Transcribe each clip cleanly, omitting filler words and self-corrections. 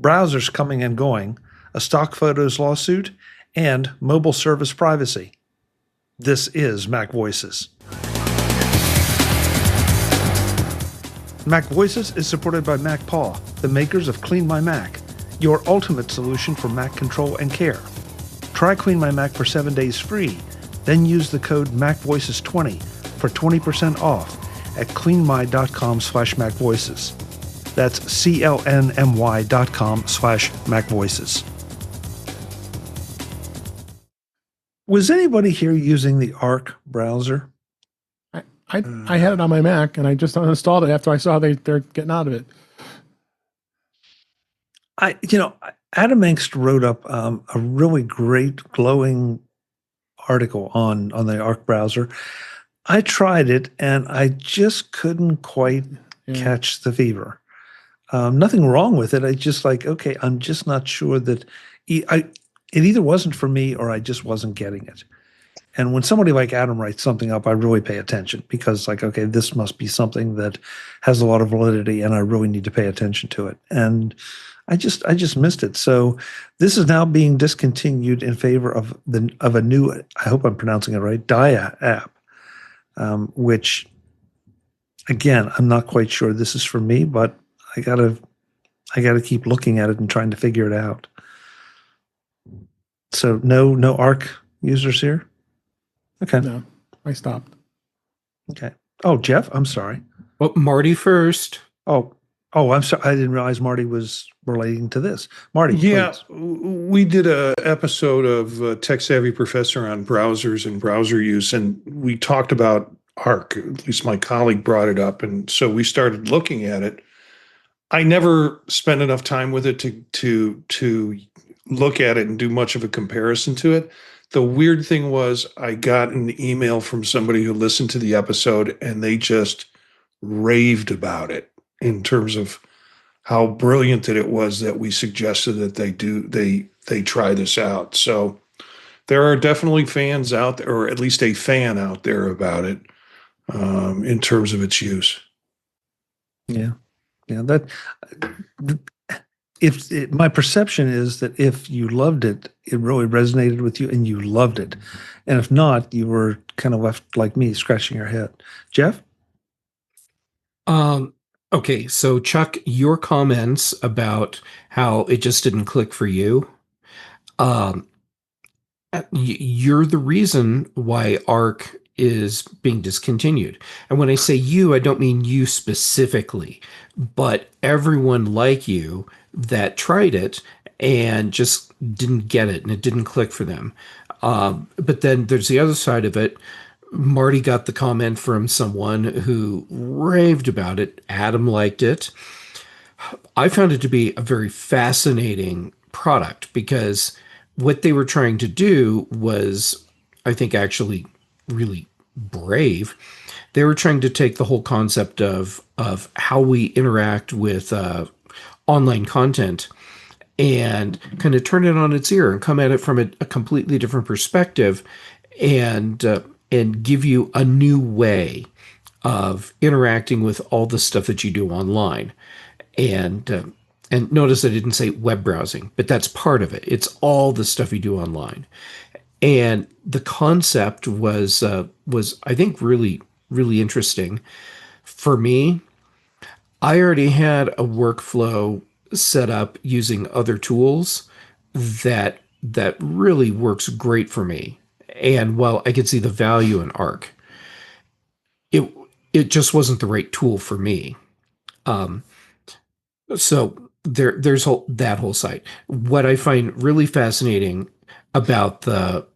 browsers coming and going, a stock photos lawsuit, and mobile service privacy. This is MacVoices. MacVoices is supported by MacPaw, the makers of Clean My Mac, your ultimate solution for Mac control and care. Try Clean My Mac for 7 days free, then use the code MacVoices20 for 20% off at cleanmy.com/MacVoices. That's CLNMY.com/MacVoices. Was anybody here using the Arc browser? I had it on my Mac, and I just uninstalled it after I saw they're getting out of it. Adam Engst wrote up a really great glowing article on the Arc browser. I tried it, and I just couldn't quite catch the fever. Nothing wrong with it. I just okay, I'm just not sure that it either wasn't for me or I just wasn't getting it. And when somebody like Adam writes something up, I really pay attention because okay, this must be something that has a lot of validity and I really need to pay attention to it. And I just missed it. So this is now being discontinued in favor of a new, I hope I'm pronouncing it right, Dia app, which again, I'm not quite sure this is for me, but I gotta keep looking at it and trying to figure it out. So no Arc users here? Okay. No, I stopped. Okay. Oh, Jeff, I'm sorry. Well, Marty first. Oh, I'm sorry. I didn't realize Marty was relating to this. Marty, yeah, please. We did a episode of Tech Savvy Professor on browsers and browser use, and we talked about Arc. At least my colleague brought it up, and so we started looking at it. I never spent enough time with it to look at it and do much of a comparison to it. The weird thing was I got an email from somebody who listened to the episode and they just raved about it in terms of how brilliant it was that we suggested that they try this out. So there are definitely fans out there, or at least a fan out there about it in terms of its use. Yeah. My perception is that if you loved it, it really resonated with you and you loved it. And if not, you were kind of left like me, scratching your head. Jeff? Okay, so Chuck, your comments about how it just didn't click for you, you're the reason why Arc is being discontinued. And when I say you, I don't mean you specifically, but everyone like you that tried it and just didn't get it and it didn't click for them. But then there's the other side of it. Marty got the comment from someone who raved about it. Adam liked it. I found it to be a very fascinating product because what they were trying to do was, I think, actually really brave. They were trying to take the whole concept of how we interact with online content and kind of turn it on its ear and come at it from a completely different perspective and give you a new way of interacting with all the stuff that you do online. And notice I didn't say web browsing, but that's part of it. It's all the stuff you do online. And the concept was I think really, really interesting. For me, I already had a workflow set up using other tools that really works great for me. And while I could see the value in Arc, it just wasn't the right tool for me. So there's that whole side. What I find really fascinating about the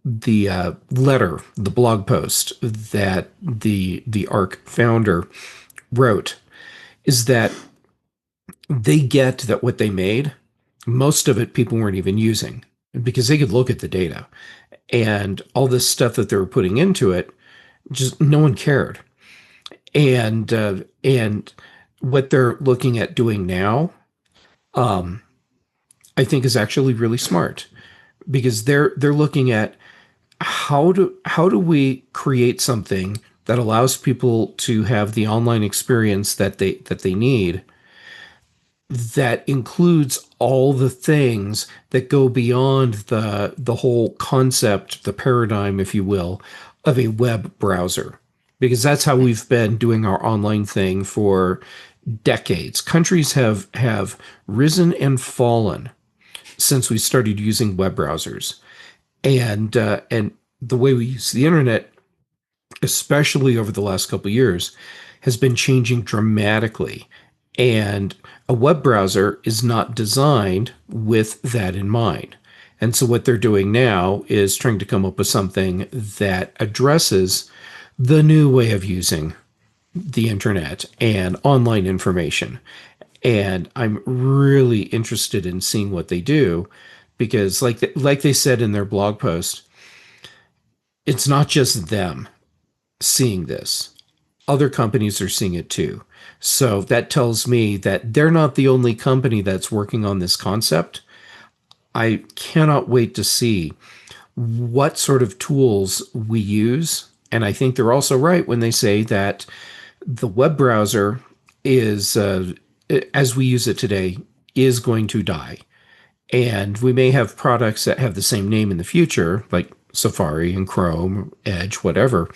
letter, the blog post that the Arc founder wrote, is that they get that what they made, most of it people weren't even using because they could look at the data and all this stuff that they were putting into it, just no one cared. And what they're looking at doing now, I think is actually really smart because they're looking at how do we create something that allows people to have the online experience that they need that includes all the things that go beyond the whole concept, the paradigm, if you will, of a web browser. Because that's how we've been doing our online thing for decades. Countries have risen and fallen since we started using web browsers. And the way we use the internet, especially over the last couple of years, has been changing dramatically. And a web browser is not designed with that in mind. And so what they're doing now is trying to come up with something that addresses the new way of using the internet and online information. And I'm really interested in seeing what they do because like they said in their blog post, it's not just them seeing this. Other companies are seeing it too. So that tells me that they're not the only company that's working on this concept. I cannot wait to see what sort of tools we use. And I think they're also right when they say that the web browser is, as we use it today, is going to die. And we may have products that have the same name in the future, like Safari and Chrome, Edge, whatever,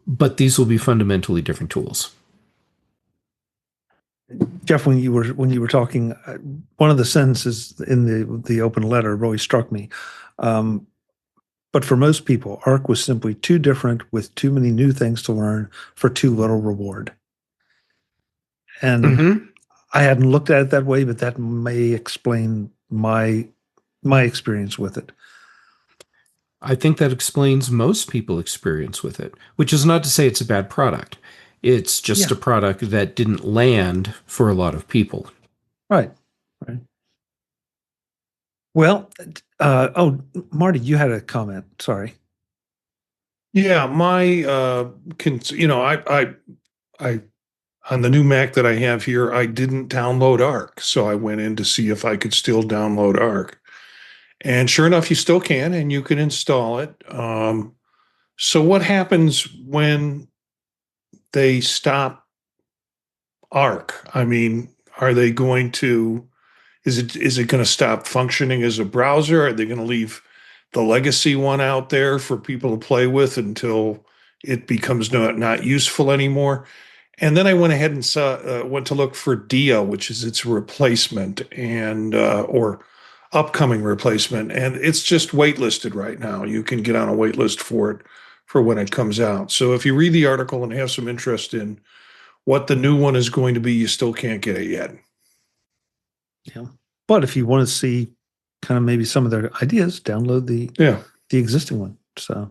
but these will be fundamentally different tools. Jeff, when you were talking, one of the sentences in the open letter really struck me. But for most people, ARC was simply too different with too many new things to learn for too little reward. And I hadn't looked at it that way, but that may explain my experience with it. I think that explains most people's experience with it, which is not to say it's a bad product. It's just a product that didn't land for a lot of people. Right. Well, Marty, you had a comment. Sorry. Yeah, my I on the new Mac that I have here, I didn't download ARC, so I went in to see if I could still download ARC, and sure enough, you still can, and you can install it. So what happens when they stop ARC? I mean, are they going to? Is it going to stop functioning as a browser? Are they going to leave the legacy one out there for people to play with until it becomes not useful anymore? And then I went ahead and went to look for Dia, which is its replacement and or upcoming replacement, and it's just waitlisted right now. You can get on a wait list for it for when it comes out. So if you read the article and have some interest in what the new one is going to be, you still can't get it yet. Yeah. But if you want to see kind of maybe some of their ideas, download the existing one. So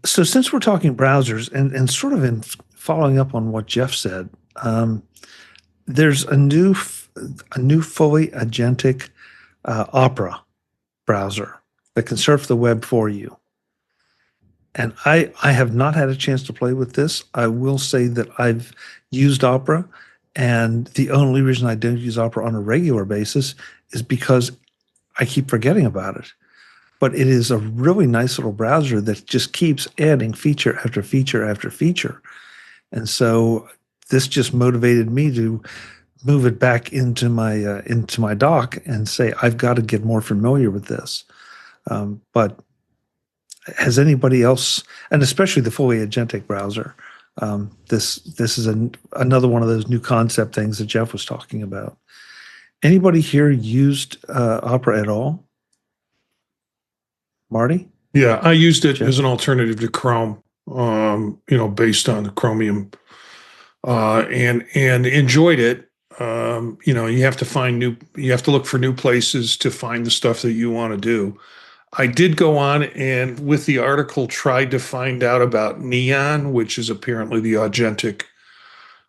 since we're talking browsers and sort of in following up on what Jeff said, there's a new fully agentic Opera browser that can surf the web for you. And I have not had a chance to play with this. I will say that I've used Opera, and the only reason I don't use Opera on a regular basis is because I keep forgetting about it. But it is a really nice little browser that just keeps adding feature after feature after feature. And so this just motivated me to move it back into my dock and say, I've got to get more familiar with this. But has anybody else, and especially the fully agentic browser, this is another one of those new concept things that Jeff was talking about. Anybody here used Opera at all? Marty? Yeah, I used it as an alternative to Chrome, based on the Chromium, and enjoyed it. You have to look for new places to find the stuff that you want to do. I did go on and with the article tried to find out about Neon, which is apparently the Agentic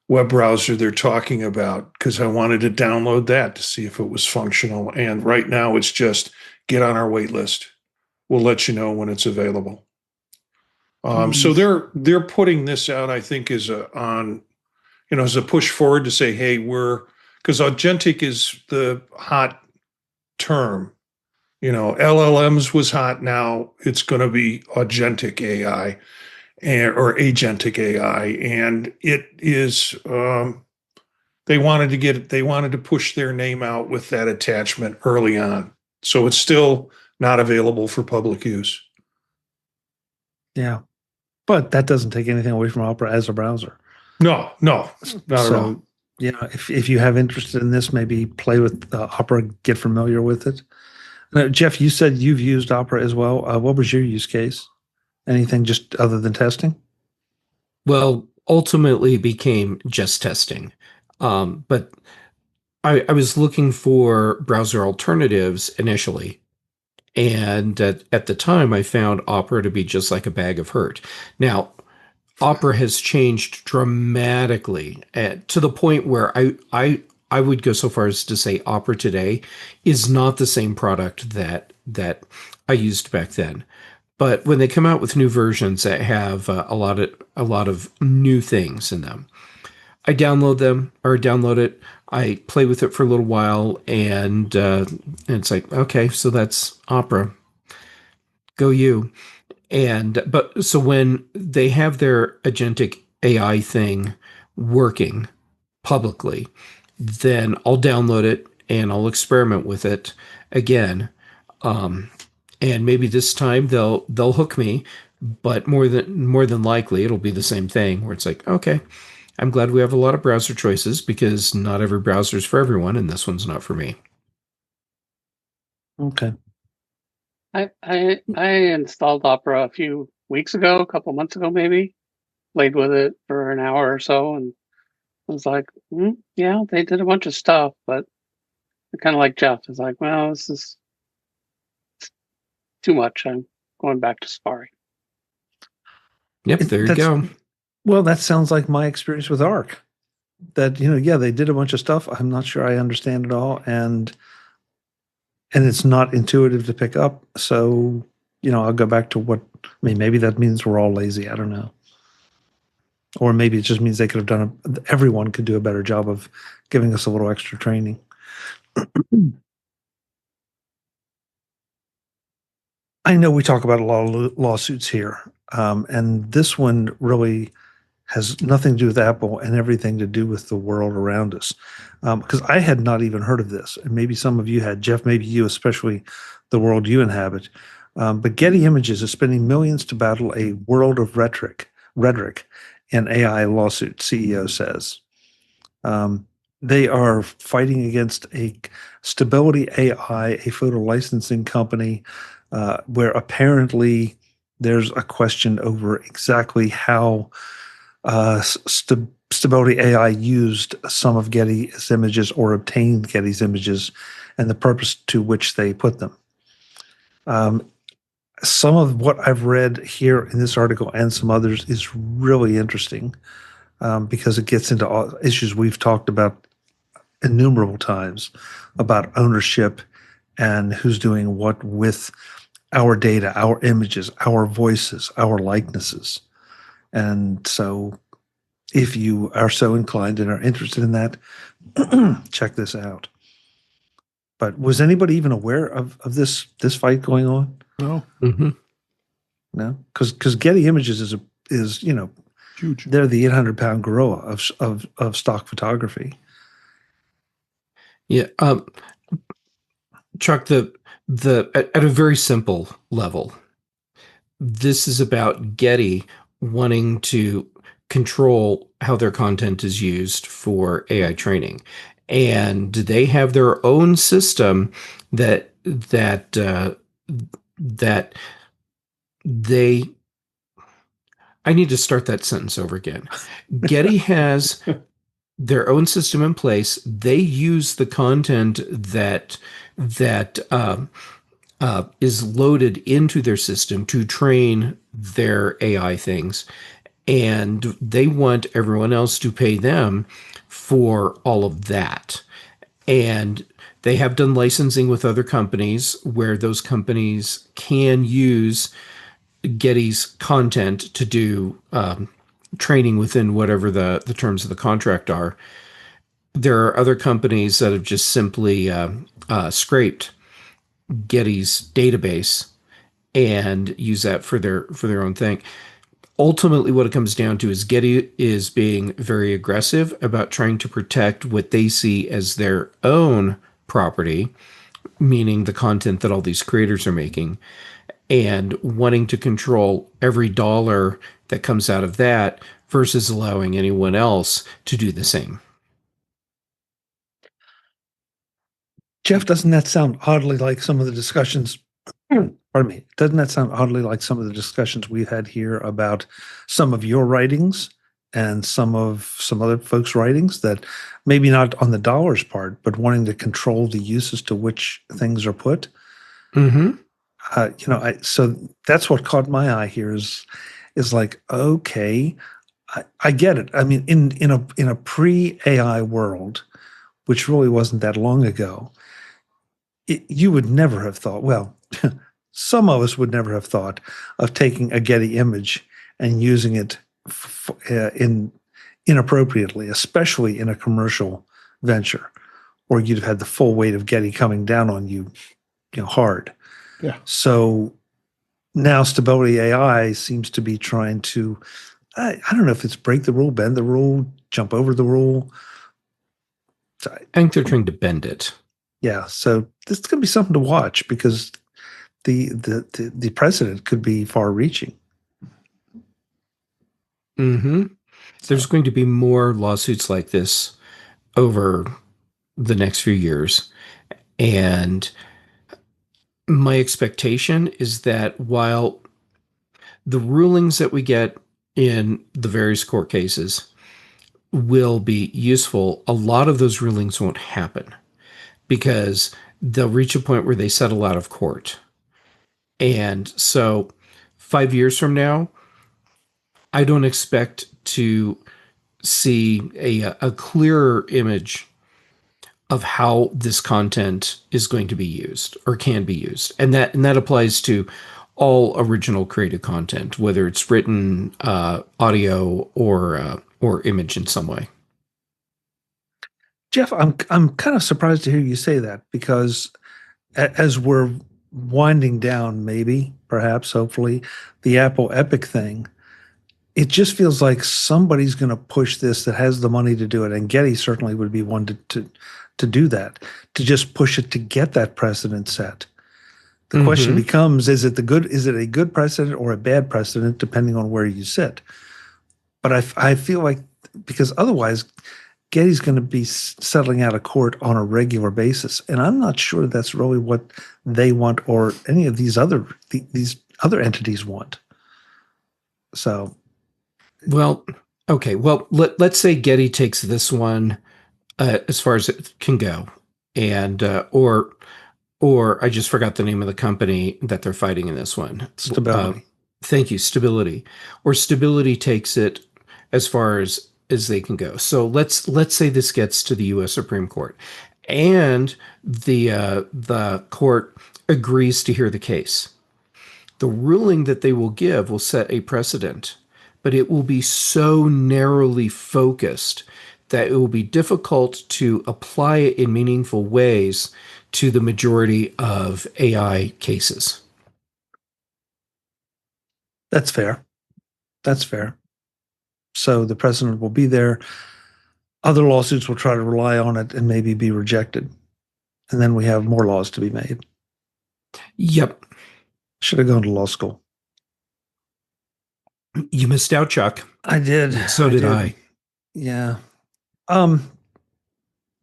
web browser they're talking about, because I wanted to download that to see if it was functional. And right now it's just get on our wait list. We'll let you know when it's available. So they're putting this out, I think, as a push forward to say, hey, because Agentic is the hot term. LLMs was hot. Now it's going to be Agentic AI or Agentic AI, and it is They wanted to push their name out with that attachment early on. So it's still not available for public use. Yeah. But that doesn't take anything away from Opera as a browser. No, not at all. Yeah, if you have interest in this, maybe play with Opera, get familiar with it. Now, Jeff, you said you've used Opera as well. What was your use case? Anything just other than testing? Well, ultimately became just testing. But I was looking for browser alternatives initially. And at the time, I found Opera to be just like a bag of hurt. Now, Opera has changed dramatically to the point where I would go so far as to say Opera today is not the same product that I used back then. But when they come out with new versions that have a lot of new things in them, I download it. I play with it for a little while, and it's like, okay, so that's Opera. Go you. But so when they have their agentic AI thing working publicly, then I'll download it and I'll experiment with it again. And maybe this time they'll hook me, but more than likely it'll be the same thing where it's like, okay, I'm glad we have a lot of browser choices because not every browser is for everyone, and this one's not for me. Okay. I installed Opera a few weeks ago, a couple months ago maybe. Played with it for an hour or so, and I was like, yeah, they did a bunch of stuff, but kind of like Jeff is like, well, this is too much. I'm going back to Safari. Yep, there you go. Well, that sounds like my experience with Arc. That, yeah, they did a bunch of stuff. I'm not sure I understand it all, and it's not intuitive to pick up. So, I'll go back to maybe that means we're all lazy. I don't know. Or maybe it just means they could have everyone could do a better job of giving us a little extra training. I know we talk about a lot of lawsuits here, and this one really has nothing to do with Apple and everything to do with the world around us. Because I had not even heard of this, and maybe some of you had. Jeff, maybe you, especially the world you inhabit. But Getty Images is spending millions to battle a world of rhetoric in AI lawsuit, CEO says. They are fighting against a Stability AI, a photo licensing company, where apparently there's a question over exactly how Stability AI used some of Getty's images or obtained Getty's images and the purpose to which they put them. Some of what I've read here in this article and some others is really interesting because it gets into all issues we've talked about innumerable times about ownership and who's doing what with our data, our images, our voices, our likenesses. And so if you are so inclined and are interested in that, check this out. But was anybody even aware of this fight going on? No. Mm-hmm. No, because Getty Images is Huge. They're the 800-pound gorilla of stock photography. Yeah, Chuck. At a very simple level, this is about Getty wanting to control how their content is used for AI training, and they have their own system that they. I need to start that sentence over again. Getty has their own system in place. They use the content that is loaded into their system to train their AI things, and they want everyone else to pay them for all of that. And they have done licensing with other companies where those companies can use Getty's content to do training within whatever the terms of the contract are. There are other companies that have just simply scraped Getty's database and use that for their own thing. ultimately what it comes down to is Getty is being very aggressive about trying to protect what they see as their own property, meaning the content that all these creators are making, and wanting to control every dollar that comes out of that versus allowing anyone else to do the same. Jeff, doesn't that sound oddly like some of the discussions? Pardon me. Doesn't that sound oddly like some of the discussions we've had here about some of your writings and some other folks' writings, that maybe not on the dollars part, but wanting to control the uses to which things are put? Mm-hmm. So that's what caught my eye here is like, okay, I get it. I mean, in a pre-AI world, which really wasn't that long ago, you would never have thought, well, some of us would never have thought of taking a Getty image and using it inappropriately, especially in a commercial venture, or you'd have had the full weight of Getty coming down on you, hard. Yeah. So now Stability AI seems to be trying to, I don't know if it's break the rule, bend the rule, jump over the rule. I think they're trying to bend it. Yeah, so this is going to be something to watch, because the precedent could be far-reaching. Mm-hmm. There's going to be more lawsuits like this over the next few years. And my expectation is that while the rulings that we get in the various court cases will be useful, a lot of those rulings won't happen because they'll reach a point where they settle out of court. And so 5 years from now, I don't expect to see a clearer image of how this content is going to be used or can be used. And that applies to all original creative content, whether it's written, audio, or image in some way. Jeff, I'm kind of surprised to hear you say that, because as we're winding down, maybe, perhaps, hopefully, the Apple Epic thing, it just feels like somebody's going to push this that has the money to do it, and Getty certainly would be one to do that, to just push it to get that precedent set. The question becomes: is it a good precedent or a bad precedent, depending on where you sit? But I feel like, because otherwise, Getty's going to be settling out of court on a regular basis, and I'm not sure that's really what they want, or any of these other entities want. So, well, okay. Well, let's say Getty takes this one as far as it can go, and or I just forgot the name of the company that they're fighting in this one. Stability. Thank you, Stability. Or Stability takes it as far as they can go. So let's say this gets to the U.S. Supreme Court, and the court agrees to hear the case. The ruling that they will give will set a precedent, but it will be so narrowly focused that it will be difficult to apply it in meaningful ways to the majority of AI cases. That's fair. That's fair. So the precedent will be there. Other lawsuits will try to rely on it and maybe be rejected. And then we have more laws to be made. Yep. Should have gone to law school. You missed out, Chuck. I did. So did I. Yeah.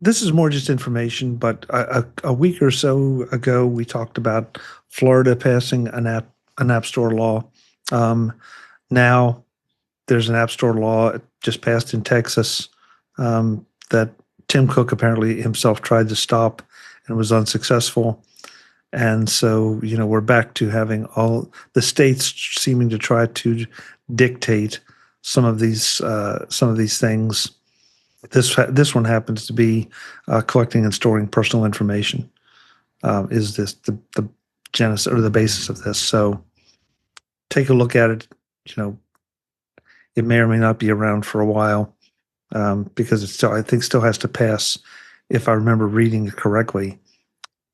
This is more just information, but a week or so ago, we talked about Florida passing an app store law. Now there's an app store law just passed in Texas that Tim Cook apparently himself tried to stop and was unsuccessful. And so, we're back to having all the states seeming to try to dictate some of these things. This one happens to be collecting and storing personal information. Is this the genesis or the basis of this? So take a look at it. It may or may not be around for a while, because I think still has to pass. If I remember reading it correctly,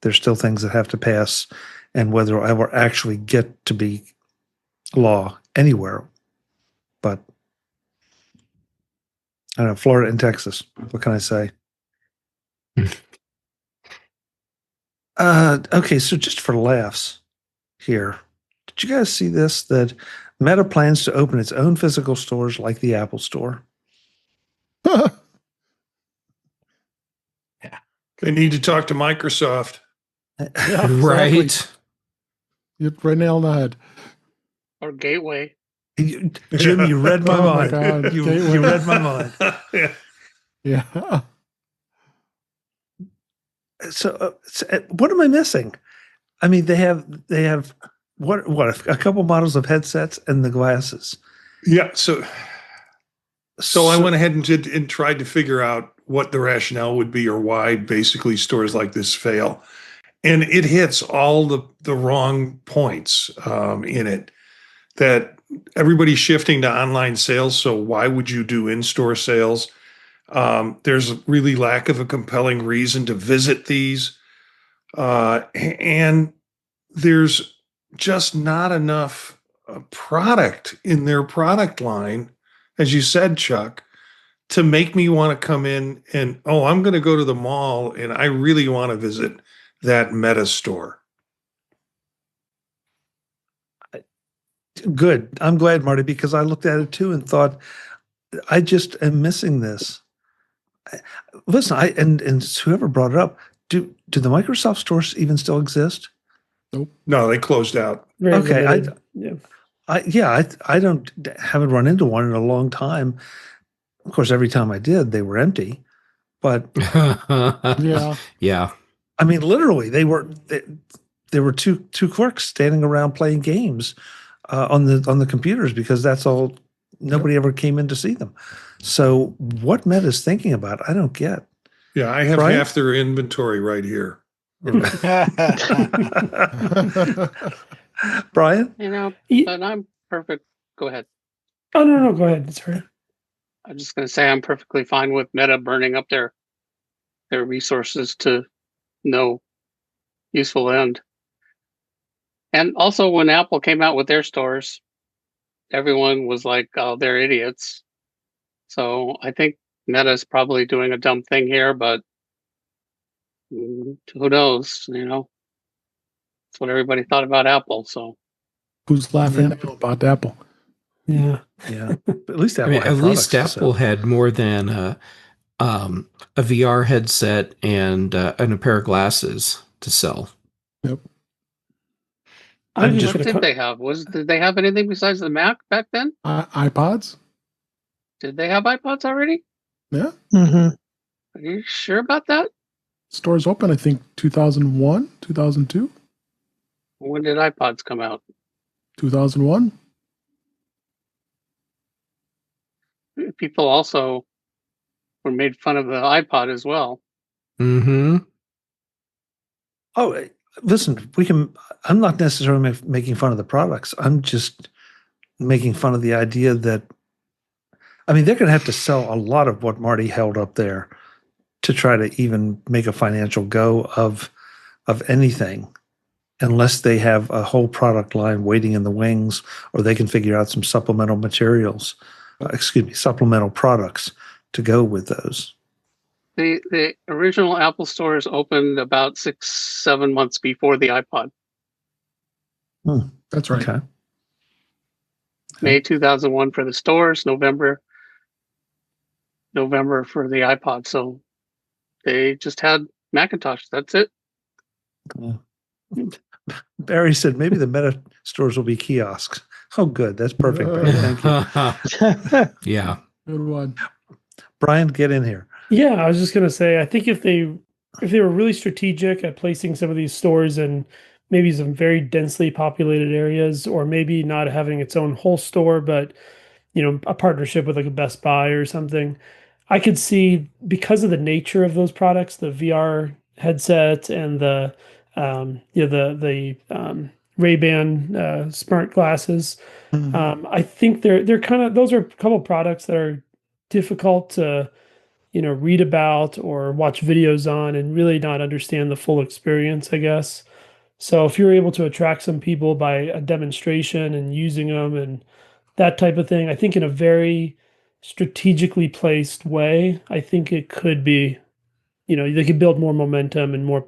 there's still things that have to pass, and whether I will actually get to be law anywhere but I don't know, Florida and Texas. What can I say? Okay, so just for laughs here, did you guys see this? That Meta plans to open its own physical stores like the Apple Store. They need to talk to Microsoft. Yeah, exactly. Right. You right nail on the head. Or Gateway. Jim, you read my Oh my mind. God, You Gateway. read my mind. Yeah. Yeah. So, what am I missing? I mean, they have what a couple models of headsets and the glasses. Yeah. So I went ahead and tried to figure out what the rationale would be or why basically stores like this fail. And it hits all the wrong points in it, that everybody's shifting to online sales. So why would you do in-store sales? There's really lack of a compelling reason to visit these. And there's just not enough product in their product line, as you said, Chuck, to make me want to come in and, oh, I'm going to go to the mall and I really want to visit that Meta store. Good. I'm glad, Marty, because I looked at it too and thought, I just am missing this. Listen, and whoever brought it up, do the Microsoft stores even still exist? No, they closed out. Very Okay, limited. Yeah. I haven't run into one in a long time. Of course, every time I did, they were empty. But Yeah. Yeah. I mean, literally, they were two clerks standing around playing games on the computers because that's all. Nobody ever came in to see them. So what Meta's thinking about, I don't get. Yeah, I have Brian? half their inventory right here. Brian? But I'm perfect. Go ahead. Oh, no, go ahead. Sorry. I'm just going to say I'm perfectly fine with Meta burning up their resources to no useful end. And also, when Apple came out with their stores, everyone was like, "Oh, they're idiots." So I think Meta's probably doing a dumb thing here, but who knows? It's what everybody thought about Apple. So Who's laughing now about Apple? Yeah. Yeah. At least I Apple mean, had at least products to Apple sell. had more than a VR headset and a pair of glasses to sell. Yep. I'm I'm just what gonna did they have? Did they have anything besides the Mac back then? iPods? Did they have iPods already? Yeah. Mm-hmm. Are you sure about that? Stores open, I think, 2001, 2002, When did iPods come out? 2001. People also were made fun of the iPod as well. Mm-hmm. Oh, listen, I'm not necessarily making fun of the products. I'm just making fun of the idea that, I mean, they're going to have to sell a lot of what Marty held up there to try to even make a financial go of anything, unless they have a whole product line waiting in the wings, or they can figure out some supplemental materials, supplemental products to go with those. The original Apple stores opened about 6-7 months before the iPod. That's right. Okay. May 2001 for the stores, November for the iPod. So they just had Macintosh. That's it. Barry said maybe the Meta stores will be kiosks. Oh, good. That's perfect, Barry. Thank you. Yeah. Good one. Brian, get in here. Yeah, I was just gonna say, I think if they were really strategic at placing some of these stores in maybe some very densely populated areas, or maybe not having its own whole store, but a partnership with like a Best Buy or something, I could see, because of the nature of those products, the VR headset and the Ray-Ban smart glasses. I think they're kind of, those are a couple products that are difficult to read about or watch videos on and really not understand the full experience, I guess. So if you're able to attract some people by a demonstration and using them, and that type of thing. I think in a very strategically placed way, I think it could be, they could build more momentum and more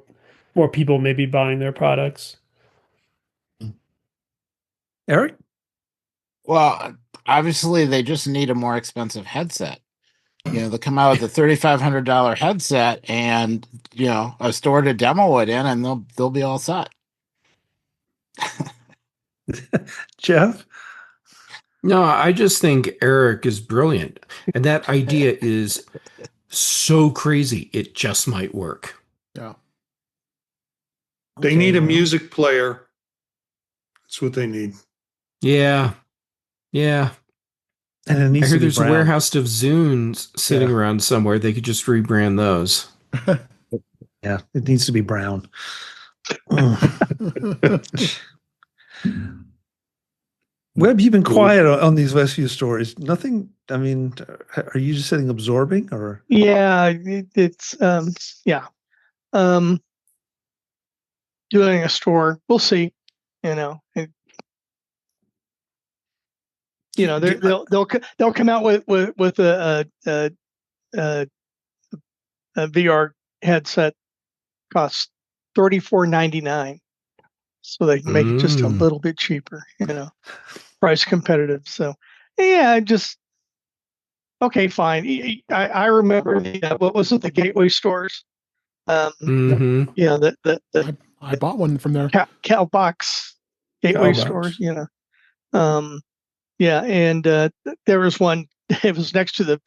people maybe buying their products. Eric? Well, obviously they just need a more expensive headset. They'll come out with a $3,500 headset and, a store to demo it in, and they'll be all set. Jeff? No, I just think Eric is brilliant. And that idea is so crazy, it just might work. Yeah. They need a music player. That's what they need. Yeah. Yeah. And it I needs to hear be there's a brown. warehouse of Zunes sitting Yeah. around somewhere. They could just rebrand those. Yeah, it needs to be brown. Webb, you've been quiet on these Westview stories. Nothing. I mean, are you just sitting absorbing, or? Yeah, it's yeah. Doing a store, we'll see. They'll come out with a VR headset, costs $34.99, so they can make it just a little bit cheaper. Price competitive. So yeah, just okay, fine. I remember what was it, the Gateway stores? Yeah, I bought one from there. Cowbox Gateway Cowbox. stores. Yeah, and there was one. It was next to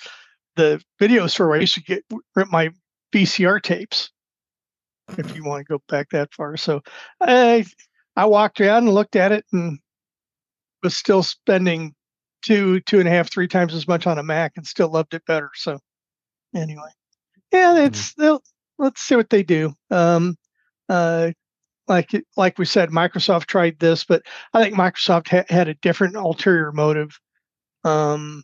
the video store where I used to rent my VCR tapes. If you want to go back that far, so I walked around and looked at it and was still spending 2.5, 3 times as much on a Mac and still loved it better. So anyway, yeah, let's see what they do. Like we said, Microsoft tried this, but I think Microsoft had a different ulterior motive. I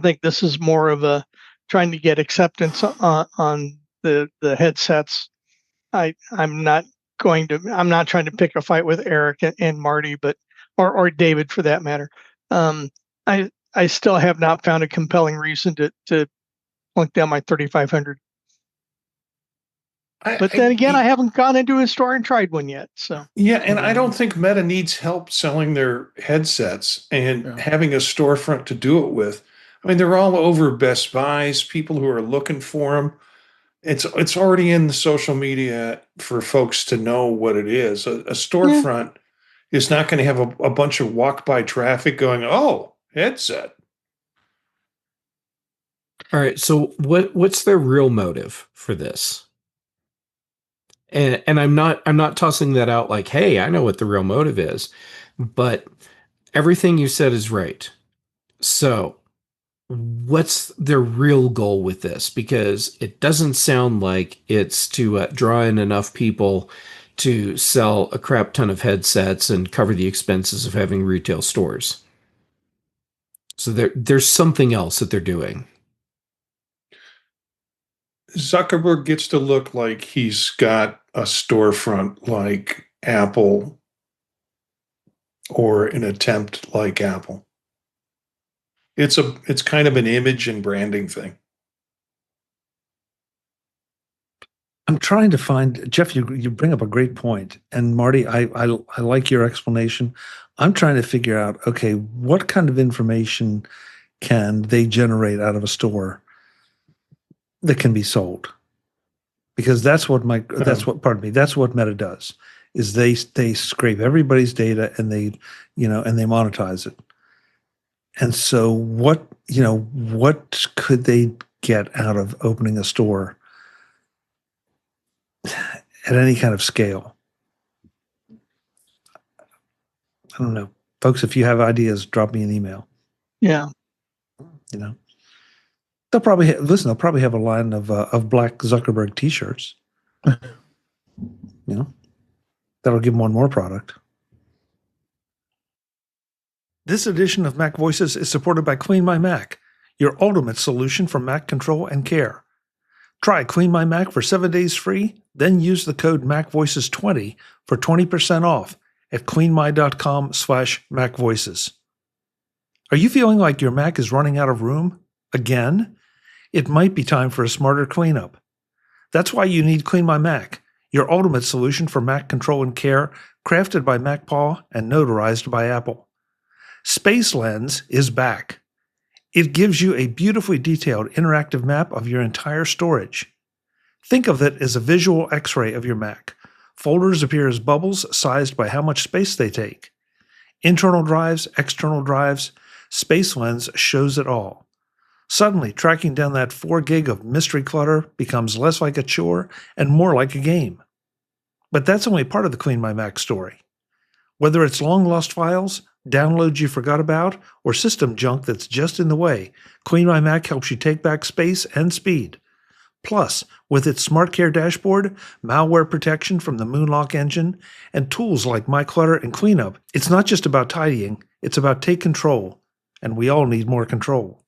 think this is more of a trying to get acceptance on the headsets. I'm not trying to pick a fight with Eric and Marty, but or David for that matter. I still have not found a compelling reason to plunk down my 3,500. But then again, I haven't gone into a store and tried one yet. So yeah, and I don't think Meta needs help selling their headsets and having a storefront to do it with. I mean, they're all over Best Buys. People who are looking for them. It's already in the social media for folks to know what it is. A storefront is not going to have a bunch of walk by traffic going, "Oh, headset." All right. So what's their real motive for this? And I'm not tossing that out like, hey, I know what the real motive is, but everything you said is right. So what's their real goal with this? Because it doesn't sound like it's to draw in enough people to sell a crap ton of headsets and cover the expenses of having retail stores. So there's something else that they're doing. Zuckerberg gets to look like he's got a storefront like Apple or an attempt like Apple. It's kind of an image and branding thing. I'm trying to find, Jeff, you bring up a great point. And Marty, I like your explanation. I'm trying to figure out, okay, what kind of information can they generate out of a store that can be sold? Because that's what Meta does, is they scrape everybody's data and they monetize it. And so what could they get out of opening a store at any kind of scale? I don't know. Folks, if you have ideas, drop me an email. yeah. They'll probably have a line of black Zuckerberg t-shirts. That'll give them one more product. This edition of Mac Voices is supported by Clean My Mac, your ultimate solution for Mac control and care. Try Clean My Mac for 7 days free, then use the code MacVoices20 for 20% off at cleanmy.com/MacVoices. Are you feeling like your Mac is running out of room? Again? It might be time for a smarter cleanup. That's why you need Clean My Mac, your ultimate solution for Mac control and care, crafted by MacPaw and notarized by Apple. Space Lens is back. It gives you a beautifully detailed interactive map of your entire storage. Think of it as a visual X-ray of your Mac. Folders appear as bubbles sized by how much space they take. Internal drives, external drives, Space Lens shows it all. Suddenly, tracking down that 4 gig of mystery clutter becomes less like a chore and more like a game. But that's only part of the Clean My Mac story. Whether it's long-lost files, downloads you forgot about, or system junk that's just in the way, Clean My Mac helps you take back space and speed. Plus, with its SmartCare dashboard, malware protection from the Moonlock engine, and tools like MyClutter and Cleanup, it's not just about tidying, it's about take control, and we all need more control.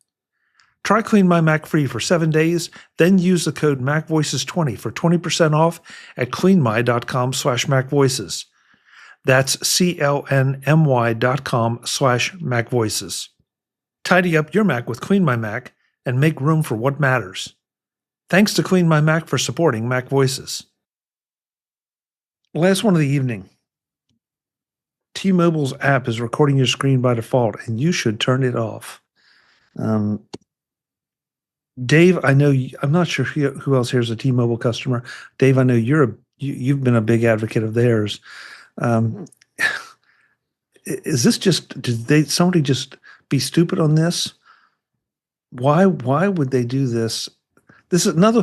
Try Clean My Mac free for 7 days, then use the code MacVoices20 for 20% off at cleanmy.com/MacVoices. That's CLNMY.com/MacVoices. Tidy up your Mac with Clean My Mac and make room for what matters. Thanks to Clean My Mac for supporting MacVoices. Last one of the evening. T-Mobile's app is recording your screen by default, and you should turn it off. Dave, I know I'm not sure who else here is a T-Mobile customer. Dave, I know you've been a big advocate of theirs. Is this just, did somebody just be stupid on this? Why would they do this? This is another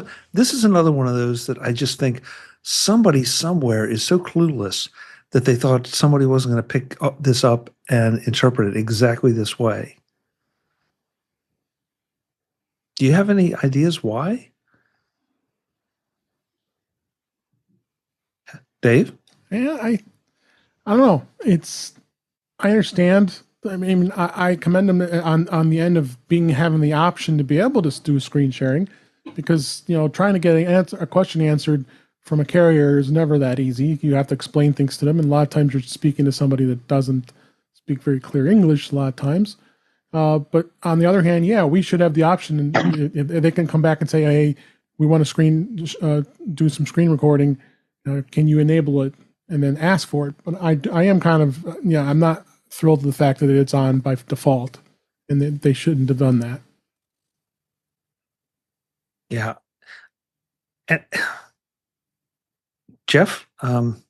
one of those that I just think somebody somewhere is so clueless that they thought somebody wasn't going to pick this up and interpret it exactly this way. Do you have any ideas why? Dave? Yeah, I don't know. I understand. I mean, I commend them on the end of having the option to be able to do screen sharing, because trying to get a question answered from a carrier is never that easy. You have to explain things to them, and a lot of times you're speaking to somebody that doesn't speak very clear English a lot of times. But on the other hand, yeah, we should have the option, and they can come back and say, "Hey, we want to do some screen recording. Can you enable it?" And then ask for it. But I am kind of, I'm not thrilled with the fact that it's on by default, and that they shouldn't have done that. Yeah. And Jeff, I'm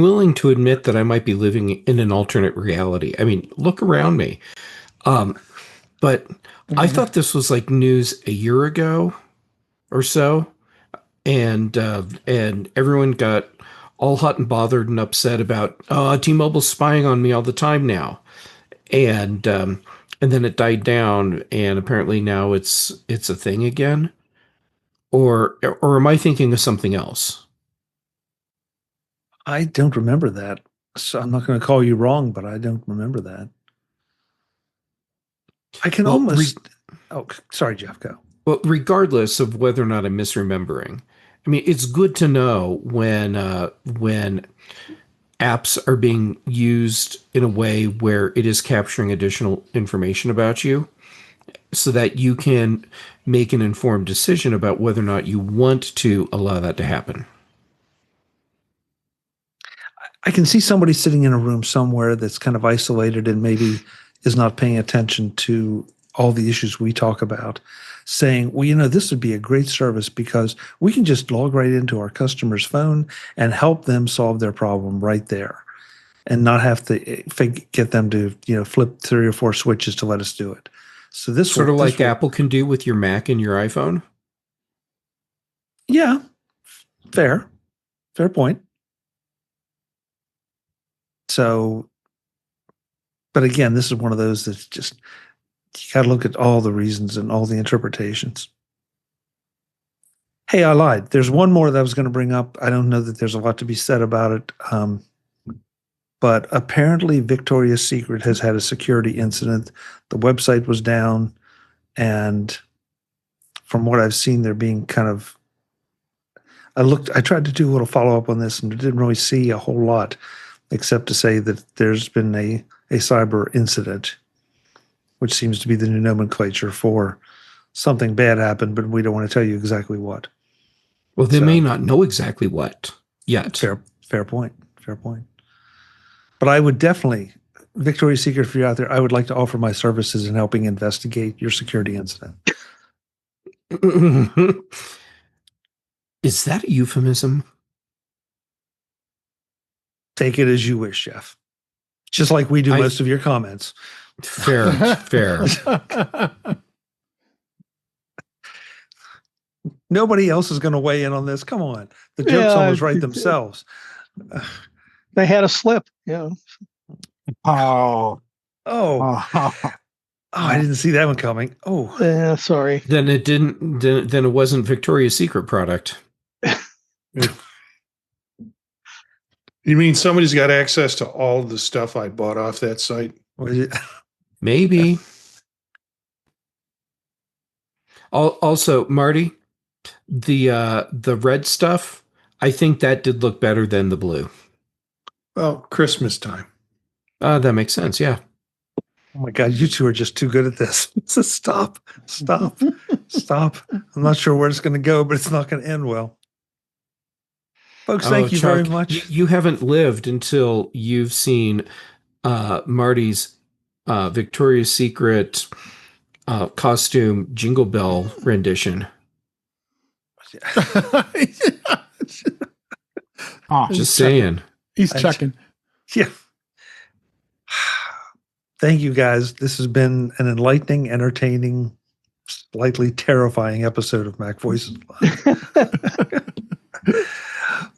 willing to admit that I might be living in an alternate reality. I mean, look around me. But I thought this was like news a year ago or so, and everyone got all hot and bothered and upset about T-Mobile's spying on me all the time now, and then it died down, and apparently now it's a thing again, or am I thinking of something else? I don't remember that. So I'm not going to call you wrong, but I don't remember that. I can sorry, Jeff, go. Well, regardless of whether or not I'm misremembering, I mean, it's good to know when apps are being used in a way where it is capturing additional information about you, so that you can make an informed decision about whether or not you want to allow that to happen. I can see somebody sitting in a room somewhere that's kind of isolated and maybe is not paying attention to all the issues we talk about, saying, well, this would be a great service because we can just log right into our customer's phone and help them solve their problem right there and not have to get them to, flip 3 or 4 switches to let us do it. So this sort of like Apple can do with your Mac and your iPhone? Yeah, fair point. So, but again, this is one of those that's just, you got to look at all the reasons and all the interpretations. Hey, I lied. There's one more that I was going to bring up. I don't know that there's a lot to be said about it. But apparently Victoria's Secret has had a security incident. The website was down. And from what I've seen, they're being kind of, I tried to do a little follow up on this and didn't really see a whole lot, except to say that there's been a cyber incident, which seems to be the new nomenclature for something bad happened, but we don't want to tell you exactly what. Well, they So- may not know exactly what yet. Fair point. But I would definitely, Victoria's Secret, if you're out there, I would like to offer my services in helping investigate your security incident. Is that a euphemism? Take it as you wish, Jeff. Just like we do I- most of your comments. Fair. Nobody else is going to weigh in on this. Come on. The jokes Yeah, almost write themselves. They had a slip. Yeah. Oh, Oh, I didn't see that one coming. Oh, Yeah. Sorry. Then it didn't. Then it wasn't Victoria's Secret product. You mean somebody's got access to all the stuff I bought off that site? what is it? Maybe. Also, Marty, the red stuff, I think that did look better than the blue. Well, Christmas time. That makes sense. Yeah. Oh my God, you two are just too good at this. So stop. I'm not sure where it's going to go, but it's not going to end well. Folks, thank you very Chuck, much. You haven't lived until you've seen Marty's Victoria's Secret costume Jingle Bell rendition. Just saying. He's checking. Yeah. Thank you, guys. This has been an enlightening, entertaining, slightly terrifying episode of MacVoices Live.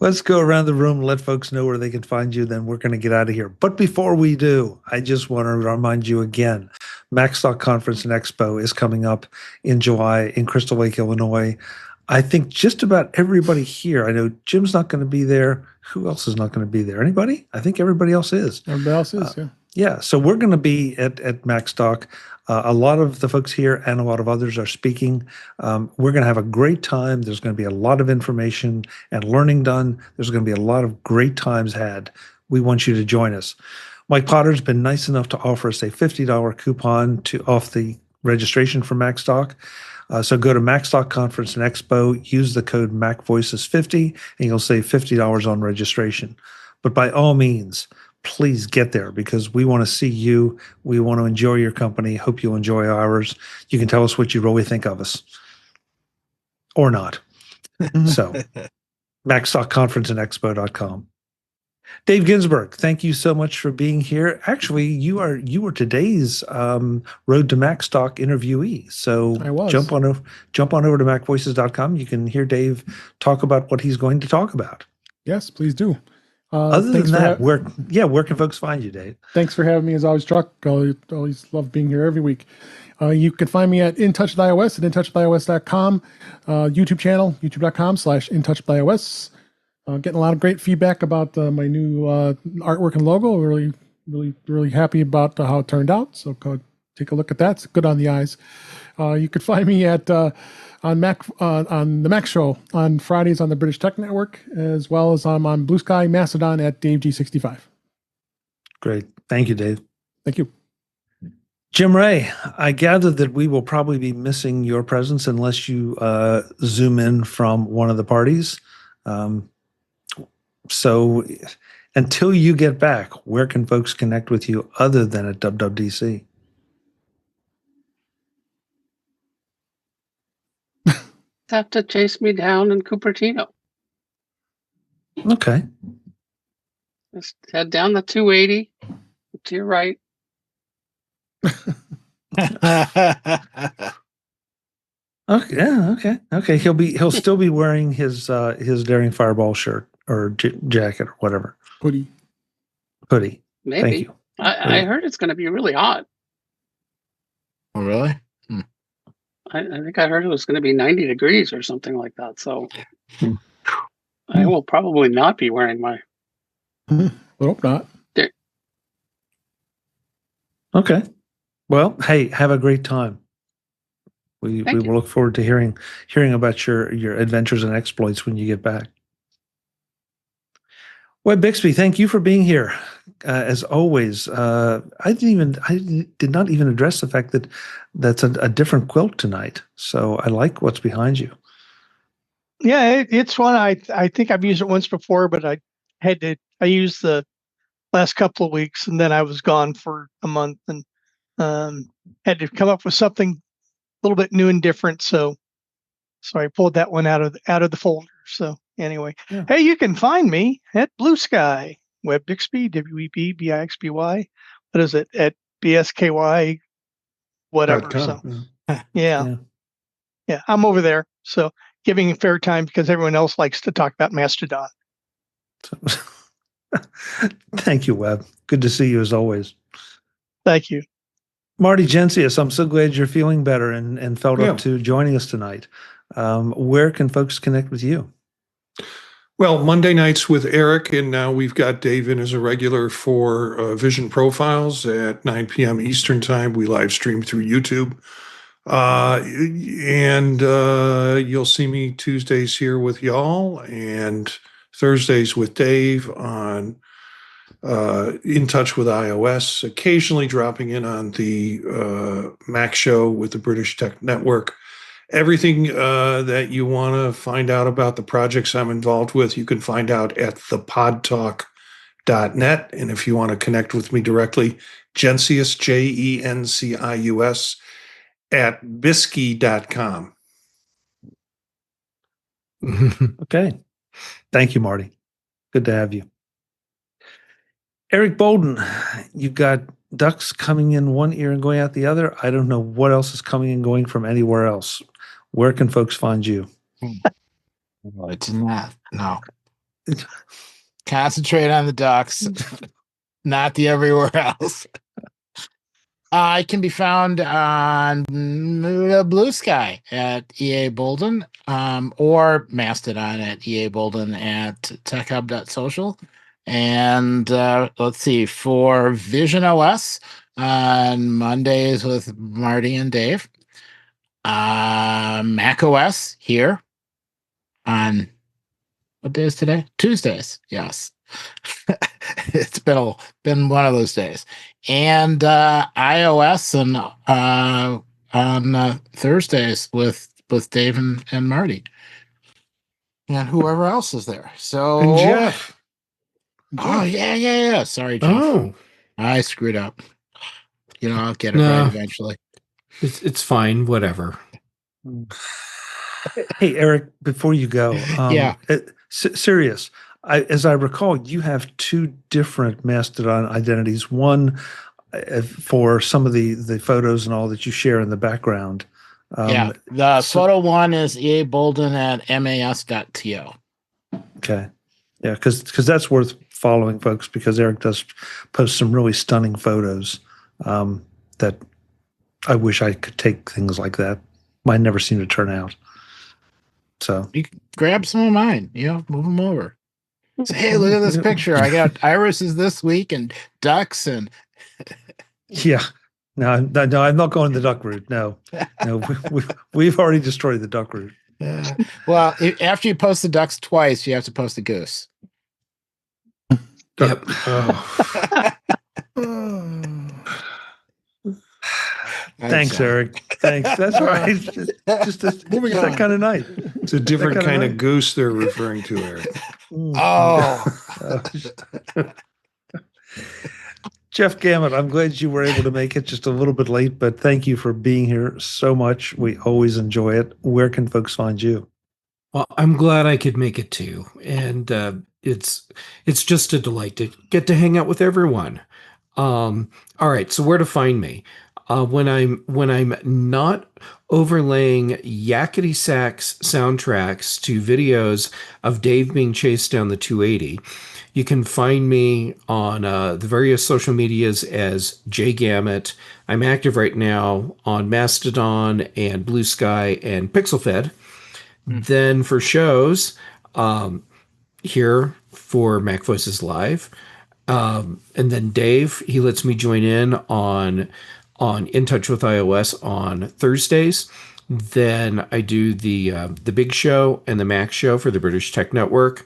Let's go around the room, let folks know where they can find you, then we're going to get out of here. But before we do, I just want to remind you again, MacStock Conference and Expo is coming up in July in Crystal Lake, Illinois. I think just about everybody here, I know Jim's not going to be there. Who else is not going to be there? Anybody? I think everybody else is. Everybody else is, yeah. Yeah, so we're going to be at MacStock. A lot of the folks here and a lot of others are speaking. We're going to have a great time. There's going to be a lot of information and learning done. There's going to be a lot of great times had. We want you to join us. Mike Potter's been nice enough to offer us a $50 coupon off the registration for MacStock. So go to MacStock Conference and Expo, use the code MacVoices50, and you'll save $50 on registration. But by all means, please get there because we want to see you. We want to enjoy your company. Hope you'll enjoy ours. You can tell us what you really think of us or not. So MacStockConferenceandExpo.com. Dave Ginsburg, thank you so much for being here. Actually, you were today's Road to MacStock interviewee. So I was. jump on over to MacVoices.com. You can hear Dave talk about what he's going to talk about. Yes, please do. Other than that, where can folks find you, Dave? Thanks for having me as always, Chuck. Always love being here every week. You can find me at In Touch with iOS at intouchwithios.com, YouTube channel, youtube.com/intouchwithios. Getting a lot of great feedback about my new artwork and logo. Really happy about how it turned out. So go take a look at that. It's good on the eyes. You could find me at on the Mac Show on Fridays on the British Tech Network, as well as I'm on Blue Sky Mastodon at DaveG65. Great. Thank you, Dave. Thank you. Jim Ray, I gather that we will probably be missing your presence unless you zoom in from one of the parties. So until you get back, where can folks connect with you other than at WWDC? Have to chase me down in Cupertino. Okay. Just head down the 280 to your right. Okay. Yeah. Okay. He'll still be wearing his Daring Fireball shirt or jacket or whatever. Hoodie. Thank Maybe. you. I heard it's going to be really hot. Oh, really? I think I heard it was going to be 90 degrees or something like that. So I will probably not be wearing my. Hope not. Okay. Well, hey, have a great time. We Thank will look forward to hearing about your adventures and exploits when you get back. Webb Bixby, thank you for being here. as always. I did not even address the fact that that's a different quilt tonight. So I like what's behind you. Yeah, it's one I think I've used it once before, but I used the last couple of weeks, and then I was gone for a month, and had to come up with something a little bit new and different. So I pulled that one out of the folder. So anyway, Yeah. Hey, you can find me at Blue Sky, WebBixby, WEBBIXBY. What is it? At BSKY, whatever. .com. So yeah, I'm over there. So giving fair time because everyone else likes to talk about Mastodon. Thank you, Webb. Good to see you as always. Thank you. Marty Gensius, I'm so glad you're feeling better and felt Yeah. up to joining us tonight. Where can folks connect with you? Well, Monday nights with Eric, and now we've got Dave in as a regular for Vision Profiles at 9 p.m. Eastern Time. We live stream through YouTube. And you'll see me Tuesdays here with y'all and Thursdays with Dave on In Touch with iOS, occasionally dropping in on the Mac show with the British Tech Network. Everything that you want to find out about the projects I'm involved with, you can find out at thepodtalk.net. And if you want to connect with me directly, Gencius, Jencius, at bisky.com. Okay. Thank you, Marty. Good to have you. Eric Bolden, you've got ducks coming in one ear and going out the other. I don't know what else is coming and going from anywhere else. Where can folks find you? Well, it's not. No. Concentrate on the ducks, not the everywhere else. I can be found on Blue Sky at EA Bolden, or Mastodon at EA Bolden at techhub.social. And let's see, for Vision OS on Mondays with Marty and Dave. Mac OS here on what day is today? Tuesdays. Yes. It's been one of those days. And iOS and on Thursdays with Dave and Marty. And whoever else is there. So And Jeff. Oh yeah. Sorry, Jeff. Oh, I screwed up. I'll get it right eventually. it's fine. Whatever. Hey, Eric, before you go, Yeah. serious. As I recall, you have two different Mastodon identities. One for some of the photos and all that you share in the background. The photo one is EA Bolden at mas.to. Okay. Yeah, because that's worth following, folks, because Eric does post some really stunning photos that I wish I could take things like that. Mine never seem to turn out. So You can grab some of mine, move them over. Say, hey, look at this picture. I got irises this week and ducks and yeah. No, I'm not going the duck route. No, we've already destroyed the duck route. Well, after you post the ducks twice, you have to post the goose. Yep. Thanks, Eric. Thanks. That's right. Just that kind of night. It's a different kind of goose they're referring to, Eric. Oh. Jeff Gammett, I'm glad you were able to make it just a little bit late, but thank you for being here so much. We always enjoy it. Where can folks find you? Well, I'm glad I could make it too, and it's just a delight to get to hang out with everyone. All right, so where to find me? When I'm not overlaying yakety sax soundtracks to videos of Dave being chased down the 280, you can find me on the various social medias as J Gammett. I'm active right now on Mastodon and Blue Sky and PixelFed. Then for shows, here for MacVoices Live. And then Dave, he lets me join in on In Touch with iOS on Thursdays. Then I do the Big Show and the Mac Show for the British Tech Network.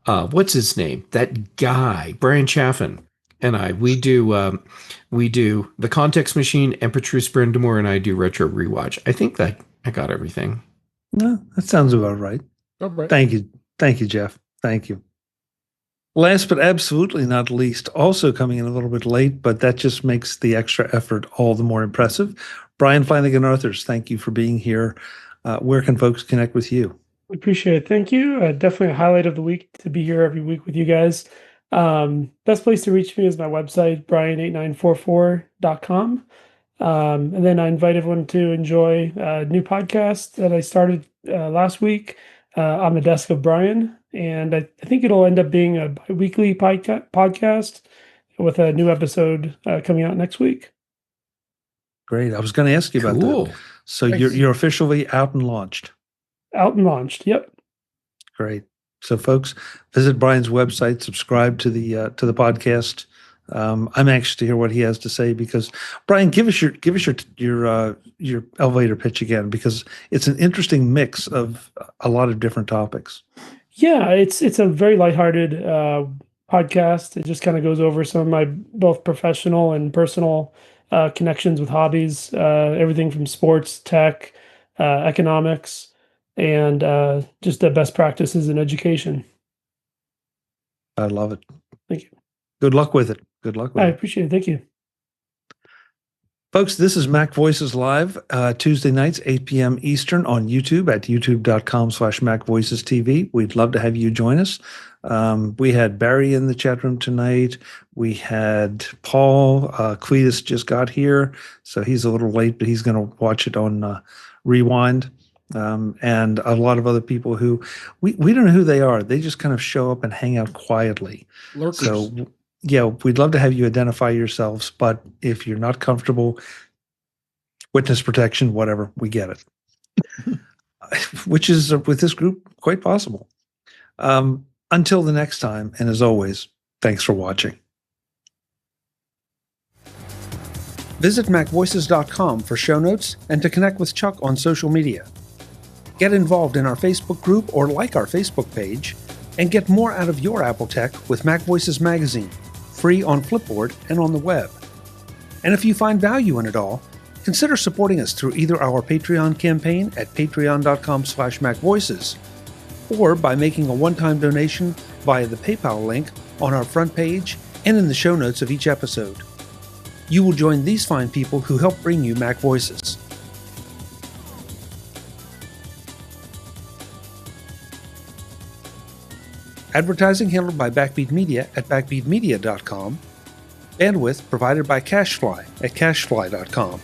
what's his name? That guy, Brian Chaffin, and we do the Context Machine, and Patrice Brindamore and I do Retro Rewatch. I think that I got everything. No, that sounds about right. All right. Thank you, Jeff. Thank you. Last but absolutely not least, also coming in a little bit late, but that just makes the extra effort all the more impressive. Brian Flanagan Arthurs, thank you for being here. Where can folks connect with you? Appreciate it. Thank you. Definitely a highlight of the week to be here every week with you guys. Best place to reach me is my website, brian8944.com. And then I invite everyone to enjoy a new podcast that I started last week on the desk of Brian. And I think it'll end up being a bi-weekly podcast with a new episode coming out next week. Great. I was going to ask you about that. So you're officially out and launched. Out and launched. Yep. Great. So folks, visit Brian's website, subscribe to the podcast. I'm anxious to hear what he has to say, because Brian, give us your elevator pitch again, because it's an interesting mix of a lot of different topics. Yeah, it's a very lighthearted podcast. It just kind of goes over some of my both professional and personal connections with hobbies, everything from sports, tech, economics, and just the best practices in education. I love it. Thank you. Good luck with it. Good luck with I it. appreciate it. Thank you. Folks, this is MacVoices Live, Tuesday nights, 8 p.m. Eastern on YouTube at youtube.com/MacVoicesTV. We'd love to have you join us. We had Barry in the chat room tonight. We had Paul. Cletus just got here, so he's a little late, but he's going to watch it on Rewind. And a lot of other people who we don't know who they are. They just kind of show up and hang out quietly. Lurkers. So yeah, we'd love to have you identify yourselves, but if you're not comfortable, witness protection, whatever, we get it. Which is, with this group, quite possible. Until the next time, and as always, thanks for watching. Visit MacVoices.com for show notes and to connect with Chuck on social media. Get involved in our Facebook group or like our Facebook page, and get more out of your Apple tech with MacVoices Magazine, free on Flipboard and on the web. And if you find value in it all, consider supporting us through either our Patreon campaign at patreon.com/MacVoices, or by making a one-time donation via the PayPal link on our front page and in the show notes of each episode. You will join these fine people who help bring you MacVoices. Advertising handled by Backbeat Media at backbeatmedia.com. Bandwidth provided by CashFly at cashfly.com.